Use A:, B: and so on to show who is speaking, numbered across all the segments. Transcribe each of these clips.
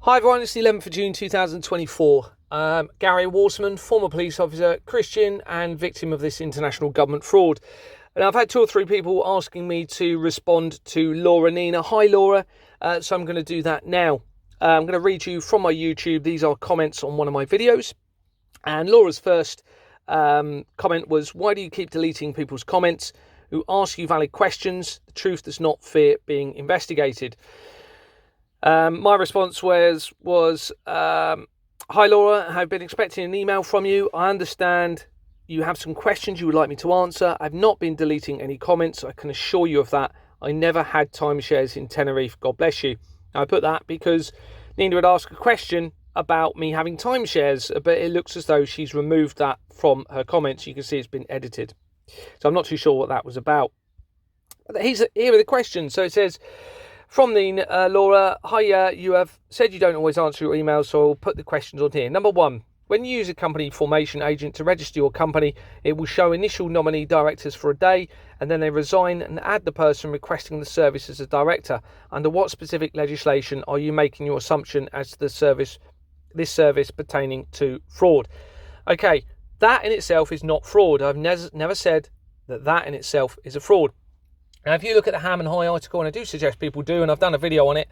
A: Hi everyone, it's the 11th of June 2024. Gary Warsman, former police officer, Christian and victim of this international government fraud. And I've had 2 or 3 people asking me to respond to Laura Nina. Hi Laura, so I'm going to do that now. I'm going to read you from my YouTube. These are comments on one of my videos. And Laura's first comment was, why do you keep deleting people's comments who ask you valid questions? The truth does not fear being investigated. My response was hi Laura, I've been expecting an email from you. I understand you have some questions you would like me to answer. I've not been deleting any comments. I can assure you of that. I never had timeshares in Tenerife. God bless you. I put that because Nina would ask a question about me having timeshares, but it looks as though she's removed that from her comments. You can see it's been edited. So I'm not too sure what that was about. But here are the questions. So it says, from Laura, hi, you have said you don't always answer your emails, so I'll put the questions on here. Number 1, when you use a company formation agent to register your company, it will show initial nominee directors for a day, and then they resign and add the person requesting the service as a director. Under what specific legislation are you making your assumption as to this service pertaining to fraud? Okay, that in itself is not fraud. I've never said that in itself is a fraud. Now, if you look at the Ham and High article, and I do suggest people do, and I've done a video on it,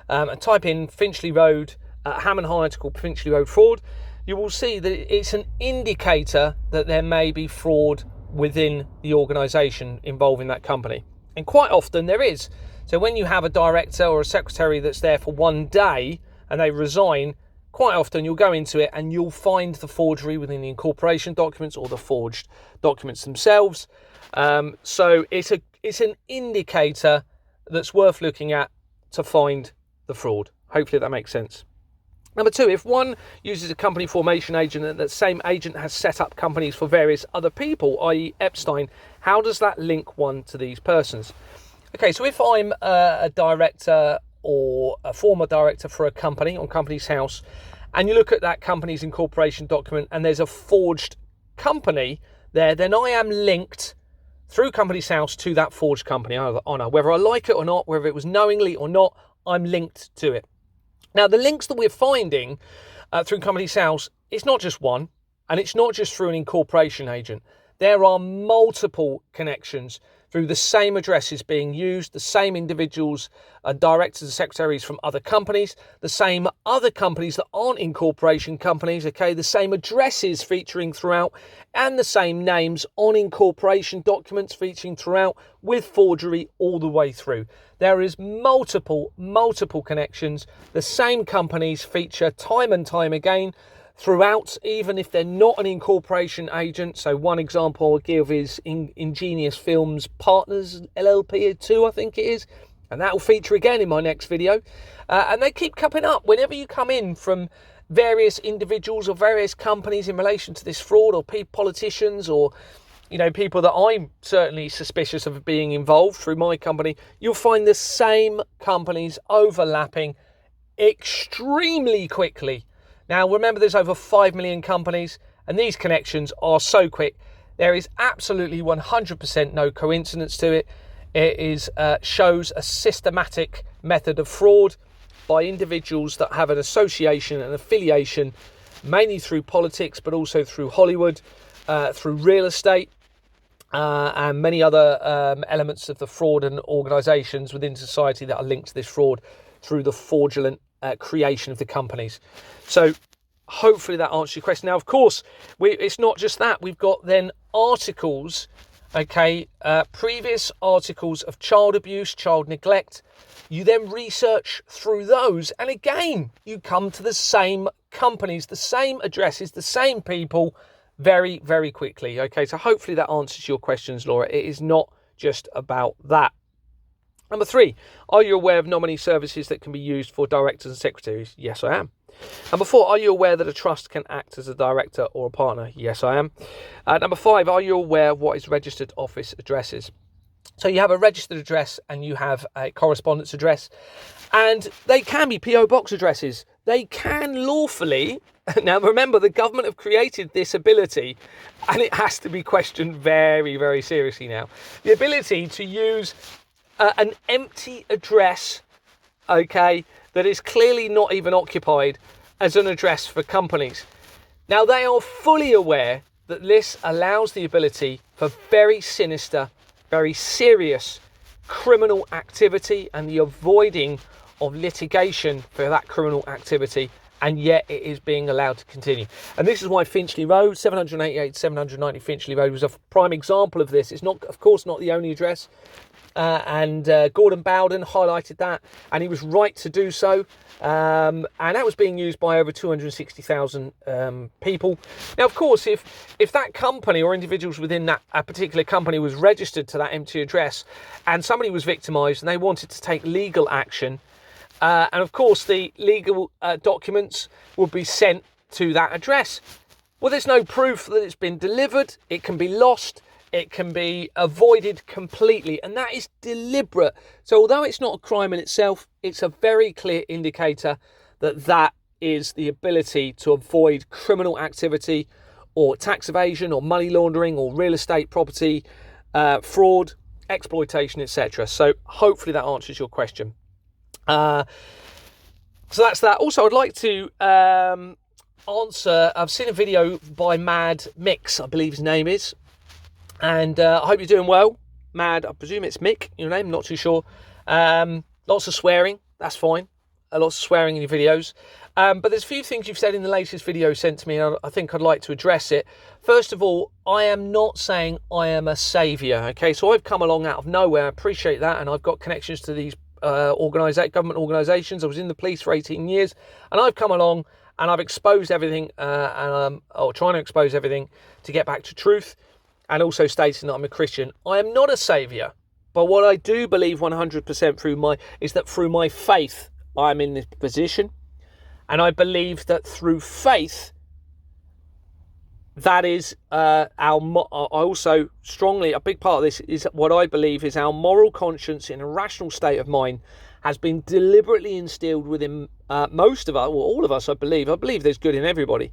A: and type in Finchley Road, Ham and High article, Finchley Road fraud, you will see that it's an indicator that there may be fraud within the organisation involving that company. And quite often there is. So when you have a director or a secretary that's there for one day and they resign, quite often you'll go into it and you'll find the forgery within the incorporation documents or the forged documents themselves. So it's an indicator that's worth looking at to find the fraud. Hopefully that makes sense. Number 2, if one uses a company formation agent and that same agent has set up companies for various other people, i.e. Epstein, how does that link one to these persons? Okay, so if I'm a director or a former director for a company on Companies House, and you look at that company's incorporation document and there's a forged company there, then I am linked through Companies House to that forged company. Whether I like it or not, whether it was knowingly or not, I'm linked to it. Now, the links that we're finding through Companies House, it's not just one, and it's not just through an incorporation agent. There are multiple connections through the same addresses being used, the same individuals, directors and secretaries from other companies, the same other companies that aren't incorporation companies, okay, the same addresses featuring throughout, and the same names on incorporation documents featuring throughout, with forgery all the way through. There is multiple connections. The same companies feature time and time again throughout, even if they're not an incorporation agent. So one example I'll give is Ingenious Films Partners LLP 2, I think it is, and that will feature again in my next video. And they keep coming up whenever you come in from various individuals or various companies in relation to this fraud, or politicians, or people that I'm certainly suspicious of being involved through my company. You'll find the same companies overlapping extremely quickly. Now, remember, there's over 5 million companies, and these connections are so quick. There is absolutely 100% no coincidence to it. It shows a systematic method of fraud by individuals that have an association and affiliation, mainly through politics, but also through Hollywood, through real estate, and many other elements of the fraud and organisations within society that are linked to this fraud through the fraudulent creation of the companies. So hopefully that answers your question. Now, of course, it's not just that. We've got then articles, previous articles of child abuse, child neglect. You then research through those, and again, you come to the same companies, the same addresses, the same people very, very quickly. Okay, so hopefully that answers your questions, Laura. It is not just about that. Number 3, are you aware of nominee services that can be used for directors and secretaries? Yes, I am. Number 4, are you aware that a trust can act as a director or a partner? Yes, I am. Number 5, are you aware of what is registered office addresses? So you have a registered address and you have a correspondence address, and they can be PO box addresses. They can lawfully, now remember, the government have created this ability, and it has to be questioned very, very seriously now. The ability to use an empty address okay, that is clearly not even occupied as an address for companies. Now, they are fully aware that this allows the ability for very sinister, very serious criminal activity and the avoiding of litigation for that criminal activity, and yet it is being allowed to continue. And this is why Finchley Road, 788, 790 Finchley Road was a prime example of this. It's not, of course, not the only address. And Gordon Bowden highlighted that, and he was right to do so. And that was being used by over 260,000 people. Now, of course, if that company or individuals within that particular company was registered to that empty address and somebody was victimised and they wanted to take legal action, and of course the legal documents would be sent to that address. Well, there's no proof that it's been delivered. It can be lost. It can be avoided completely, and that is deliberate. So although it's not a crime in itself, it's a very clear indicator that that is the ability to avoid criminal activity or tax evasion or money laundering or real estate property fraud, exploitation, etc. So hopefully that answers your question. So that's that. Also, I'd like to answer, I've seen a video by Mad Mix, I believe his name is. And I hope you're doing well. Mad, I presume it's Mick, your name, not too sure. Lots of swearing, that's fine. Lots of swearing in your videos. But there's a few things you've said in the latest video sent to me, and I think I'd like to address it. First of all, I am not saying I am a saviour, okay? So I've come along out of nowhere, I appreciate that, and I've got connections to these government organisations. I was in the police for 18 years, and I've come along and I've exposed everything, or trying to expose everything to get back to truth. And also stating that I'm a Christian. I am not a saviour, but what I do believe 100% is that through my faith I'm in this position, and I believe that through faith that is I also strongly, a big part of this is what I believe is our moral conscience in a rational state of mind has been deliberately instilled within most of us, or all of us. I believe there's good in everybody.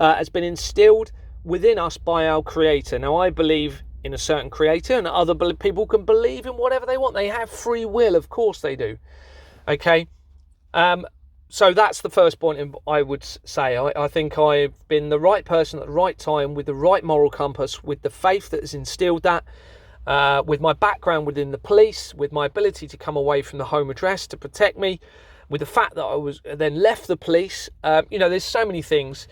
A: Has been instilled within us by our creator. Now, I believe in a certain creator, and other people can believe in whatever they want. They have free will, of course they do. Okay, so that's the first point I would say. I think I've been the right person at the right time, with the right moral compass, with the faith that has instilled that, with my background within the police, with my ability to come away from the home address to protect me, with the fact that I was then left the police. There's so many things.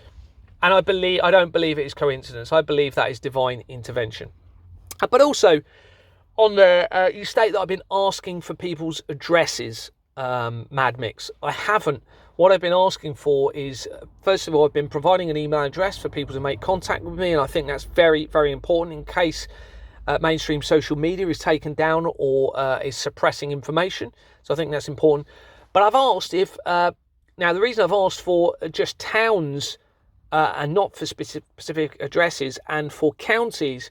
A: And I don't believe it is coincidence. I believe that is divine intervention. But also, on the you state that I've been asking for people's addresses, Mad Mix. I haven't. What I've been asking for is, first of all, I've been providing an email address for people to make contact with me, and I think that's very, very important in case mainstream social media is taken down or is suppressing information. So I think that's important. But I've asked if now the reason I've asked for just towns. And not for specific addresses, and for counties,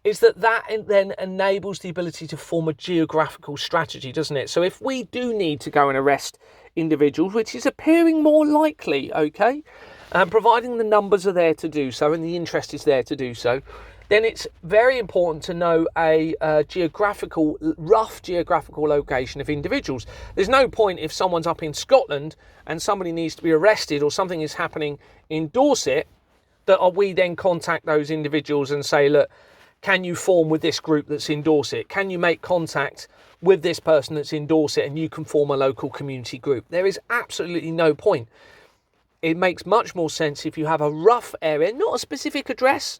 A: is that then enables the ability to form a geographical strategy, doesn't it? So if we do need to go and arrest individuals, which is appearing more likely, okay, providing the numbers are there to do so and the interest is there to do so, then it's very important to know a rough geographical location of individuals. There's no point if someone's up in Scotland and somebody needs to be arrested or something is happening in Dorset, that we then contact those individuals and say, look, can you form with this group that's in Dorset? Can you make contact with this person that's in Dorset and you can form a local community group? There is absolutely no point. It makes much more sense if you have a rough area, not a specific address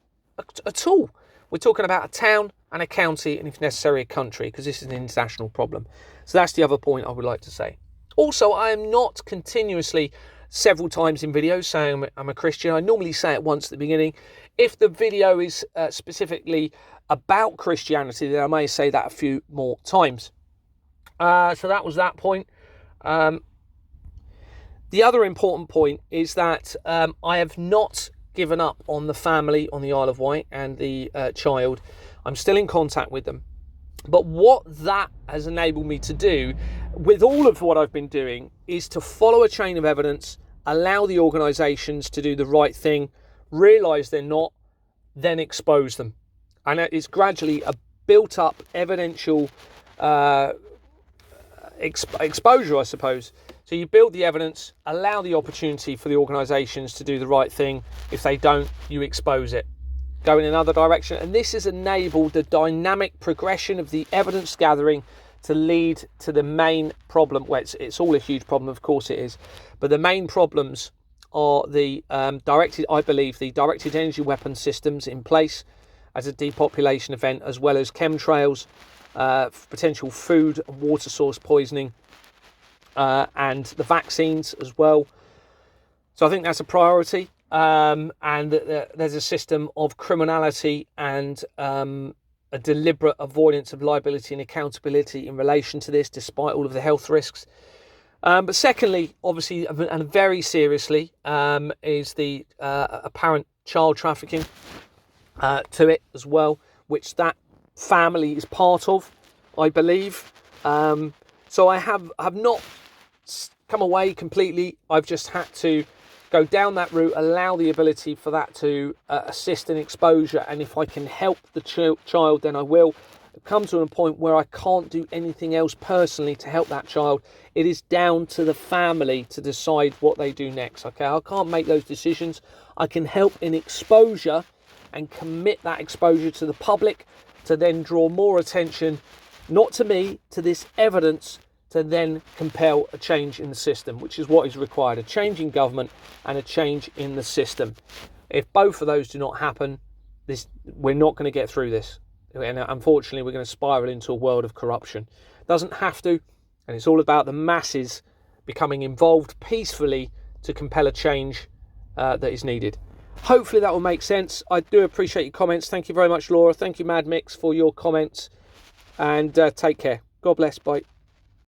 A: at all. We're talking about a town and a county, and if necessary a country, because this is an international problem. So that's the other point I would like to say. Also, I am not continuously several times in videos saying I'm a Christian. I normally say it once at the beginning. If the video is specifically about Christianity, then I may say that a few more times. So that was that point. The other important point is that I have not given up on the family on the Isle of Wight and the child. I'm still in contact with them. But what that has enabled me to do with all of what I've been doing is to follow a chain of evidence, allow the organisations to do the right thing, realise they're not, then expose them. And it's gradually a built up evidential exposure, I suppose. So you build the evidence, allow the opportunity for the organisations to do the right thing. If they don't, you expose it. Go in another direction. And this has enabled the dynamic progression of the evidence gathering to lead to the main problem. Well, it's all a huge problem, of course it is. But the main problems are the directed energy weapon systems in place as a depopulation event, as well as chemtrails, potential food and water source poisoning, and the vaccines as well. So I think that's a priority. And there's a system of criminality and a deliberate avoidance of liability and accountability in relation to this, despite all of the health risks. But secondly, obviously, and very seriously, is the apparent child trafficking to it as well, which that family is part of, I believe. So I have not come away completely. I've just had to go down that route, allow the ability for that to assist in exposure, and if I can help the child, then I will. Come to a point where I can't do anything else personally to help that child. It is down to the family to decide what they do next. Okay, I can't make those decisions. I can help in exposure and commit that exposure to the public to then draw more attention, not to me, to this evidence, to then compel a change in the system, which is what is required, a change in government and a change in the system. If both of those do not happen, we're not going to get through this. And unfortunately, we're going to spiral into a world of corruption. Doesn't have to, and it's all about the masses becoming involved peacefully to compel a change that is needed. Hopefully that will make sense. I do appreciate your comments. Thank you very much, Laura. Thank you, Mad Mix, for your comments. And take care. God bless. Bye.